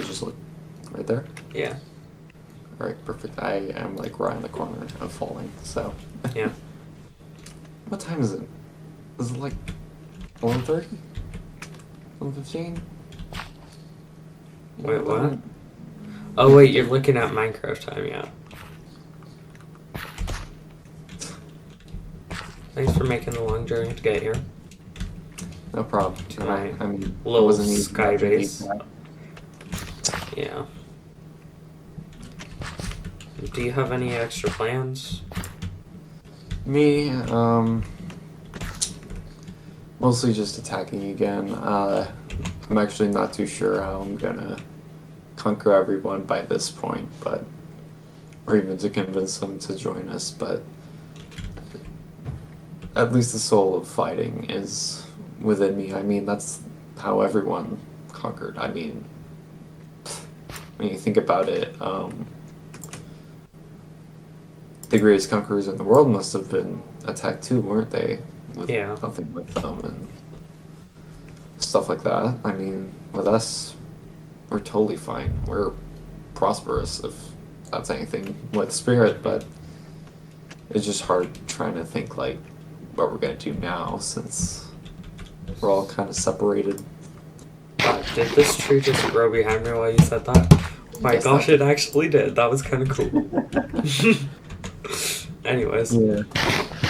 just look right there? Yeah. Alright, perfect. I am like right in the corner of falling, so. Yeah. What time is it? Is it like 11:30? 11:15? Wait, what? Oh, wait, you're looking at Minecraft time, yeah. Thanks for making the long journey to get here. No problem. To my I mean, it little wasn't easy sky having base. these out. Yeah. Do you have any extra plans? Me, mostly just attacking again. I'm actually not too sure how I'm gonna conquer everyone by this point, but or even to convince them to join us, but at least the soul of fighting is within me. I mean, that's how everyone conquered. I mean, when you think about it, the greatest conquerors in the world must have been attacked too, weren't they? With Yeah. nothing with them and stuff like that. I mean, with us, we're totally fine. We're prosperous, if that's anything with spirit, but it's just hard trying to think like what we're gonna do now since we're all kind of separated. Did this tree just grow behind me while you said that? Oh my Yes, gosh, that- it actually did. That was kind of cool. Anyways, Yeah.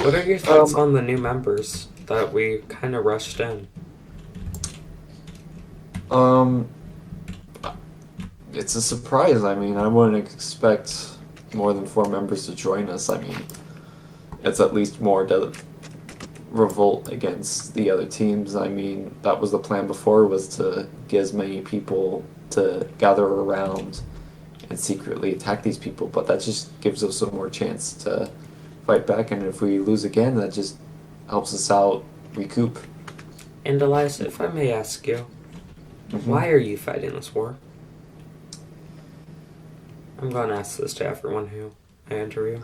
what are your thoughts on the new members that we kind of rushed in? Um, it's a surprise. I mean, I wouldn't expect more than 4 members to join us. I mean, it's at least more to revolt against the other teams. I mean, that was the plan before, was to get as many people to gather around and secretly attack these people, but that just gives us some more chance to fight back, and if we lose again, that just helps us out recoup. And Elias, if I may ask you, Mhm. why are you fighting this war? I'm going to ask this to everyone who I interview.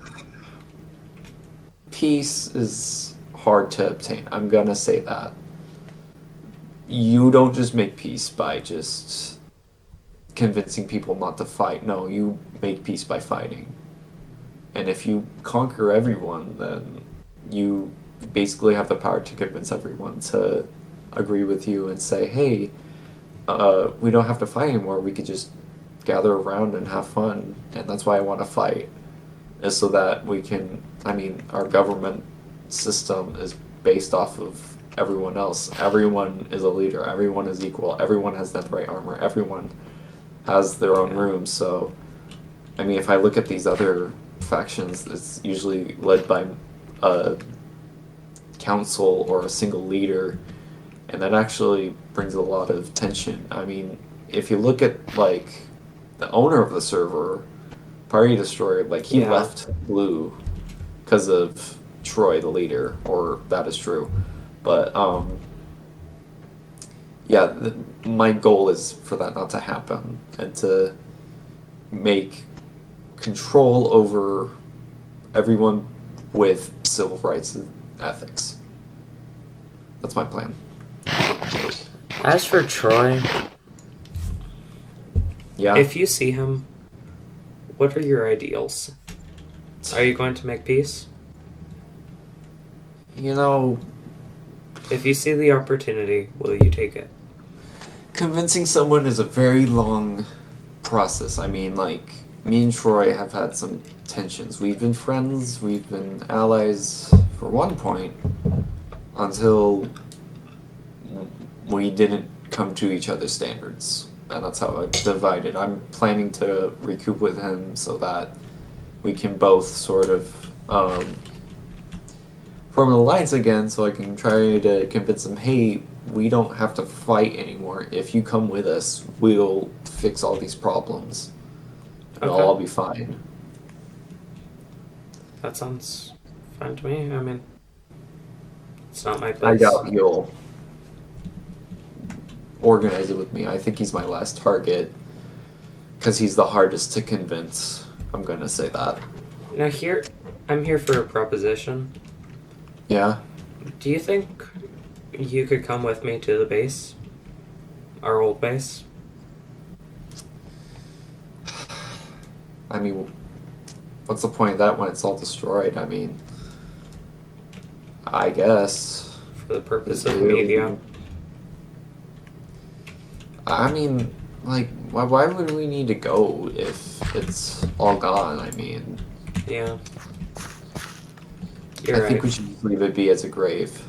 Peace is hard to obtain. I'm gonna say that. You don't just make peace by just convincing people not to fight. No, you make peace by fighting. And if you conquer everyone, then you basically have the power to convince everyone to agree with you and say, hey, we don't have to fight anymore. We could just gather around and have fun. And that's why I want to fight, is so that we can, I mean, our government system is based off of everyone else. Everyone is a leader. Everyone is equal. Everyone has that right armor. Everyone has their own room. So, I mean, if I look at these other factions, it's usually led by a council or a single leader, and that actually brings a lot of tension. I mean, if you look at like the owner of the server, Party Destroyer, like he Yeah. left Blue because of Troy, the leader, or that is true. But yeah, my goal is for that not to happen and to make control over everyone with civil rights and ethics. That's my plan. As for Troy, Yeah. if you see him, what are your ideals? Are you going to make peace? You know, If you see the opportunity, will you take it? convincing someone is a very long process. I mean, like, me and Troy have had some tensions. We've been friends, we've been allies for one point, until we didn't come to each other's standards. And that's how I divided. I'm planning to recoup with him so that we can both sort of form an alliance again, so I can try to convince him, hey, we don't have to fight anymore. If you come with us, we'll fix all these problems. And Okay. I'll all be fine. That sounds fine to me. I mean, it's not my I place. doubt you'll organize it with me. I think he's my last target, because he's the hardest to convince. I'm gonna say that. Now I'm here for a proposition. Yeah? Do you think you could come with me to the base? Our old base? I mean, what's the point of that when it's all destroyed? I mean, I guess. For the purpose Is of really, media. I mean, like, why would we need to go if it's all gone? I mean, Yeah. I You're think right. we should just leave it be as a grave.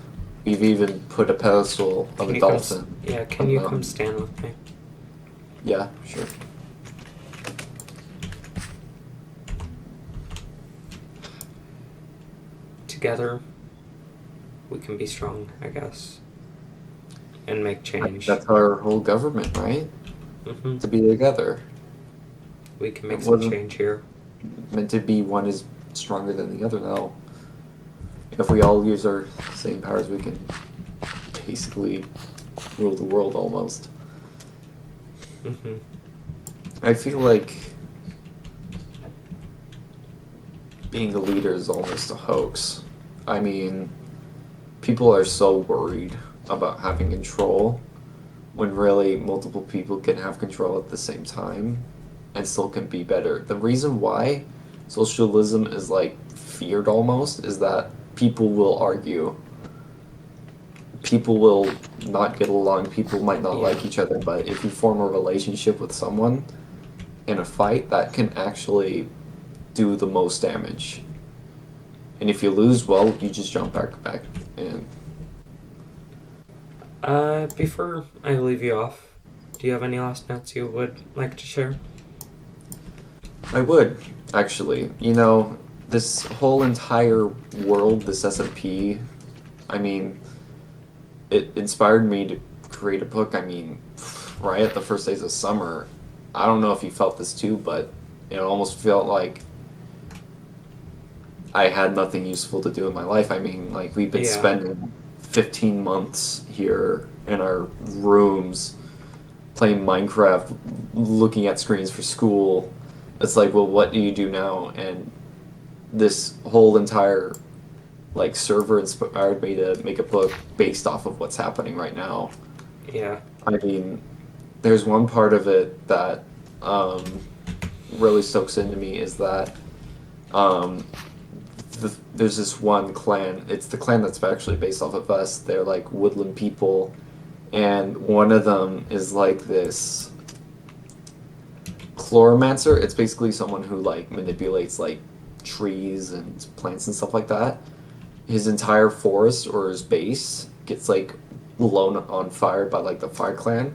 We've even put a pedestal of Can a you come? dolphin Yeah. Can on you the come stand with me? Yeah, sure. Together, we can be strong, I guess, and make change. That's our whole government, right? Hmm. To be together. We can It make some wasn't change here. meant to be one is stronger than the other, no. If we all use our same powers, we can basically rule the world almost. Hmm. I feel like being a leader is almost a hoax. I mean, people are so worried about having control when really multiple people can have control at the same time and still can be better. The reason why socialism is like feared almost is that people will argue. People will not get along, people might not Yeah. like each other, but if you form a relationship with someone in a fight, that can actually do the most damage. And if you lose, well, you just jump back in. Before I leave you off, do you have any last notes you would like to share? I would, actually. You know, this whole entire world, this S&P, I mean, it inspired me to create a book. I mean, right at the first days of summer, I don't know if you felt this too, but it almost felt like I had nothing useful to do in my life. I mean, like, we've been Yeah. spending 15 months here in our rooms playing Minecraft, looking at screens for school. It's like, well, what do you do now? And this whole entire like server inspired me to make a book based off of what's happening right now. Yeah. I mean, there's one part of it that um, really soaks into me is that um, there's this one clan. It's the clan that's actually based off of us. They're like woodland people, and one of them is like this chloromancer. It's basically someone who like manipulates like trees and plants and stuff like that. His entire forest or his base gets like blown on fire by like the Fire Clan,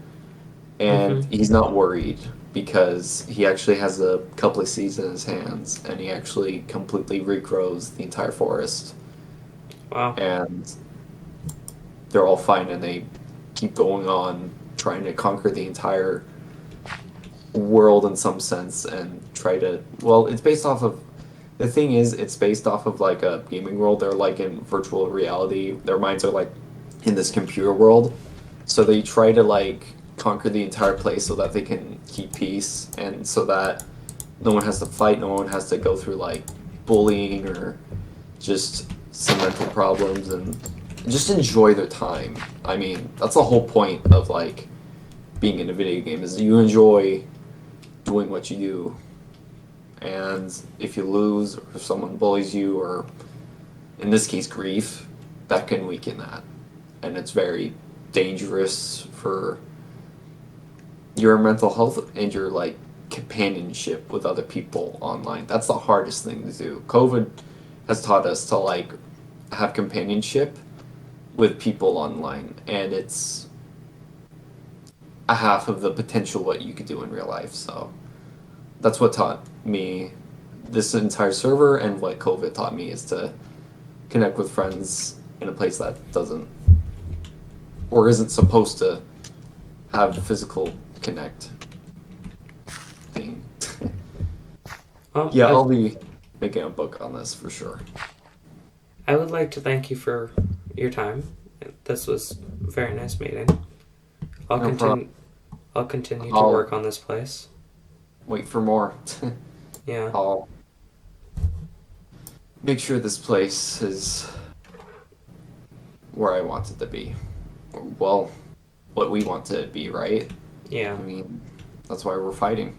Hmm. and he's not worried because he actually has a couple of seeds in his hands, and he actually completely regrows the entire forest, Wow. and they're all fine, and they keep going on trying to conquer the entire world in some sense and try to well it's based off of the thing is it's based off of like a gaming world. They're like in virtual reality, their minds are like in this computer world, so they try to like conquer the entire place so that they can keep peace and so that no one has to fight, no one has to go through like bullying or just some mental problems and just enjoy their time. I mean, that's the whole point of like being in a video game is you enjoy doing what you do. And if you lose, or if someone bullies you, or in this case, grief, that can weaken that. And it's very dangerous for your mental health and your like companionship with other people online. That's the hardest thing to do. COVID has taught us to like have companionship with people online, and it's a half of the potential what you could do in real life. So that's what taught me this entire server, and what COVID taught me is to connect with friends in a place that doesn't or isn't supposed to have the physical connect thing. Well, Yeah, I'll be making a book on this for sure. I would like to thank you for your time. This was a very nice meeting. I'll No continue. problem. I'll continue to I'll work on this place. wait for more. Yeah. I'll make sure this place is where I want it to be. Well, what we want it to be, right? Yeah. I mean, that's why we're fighting.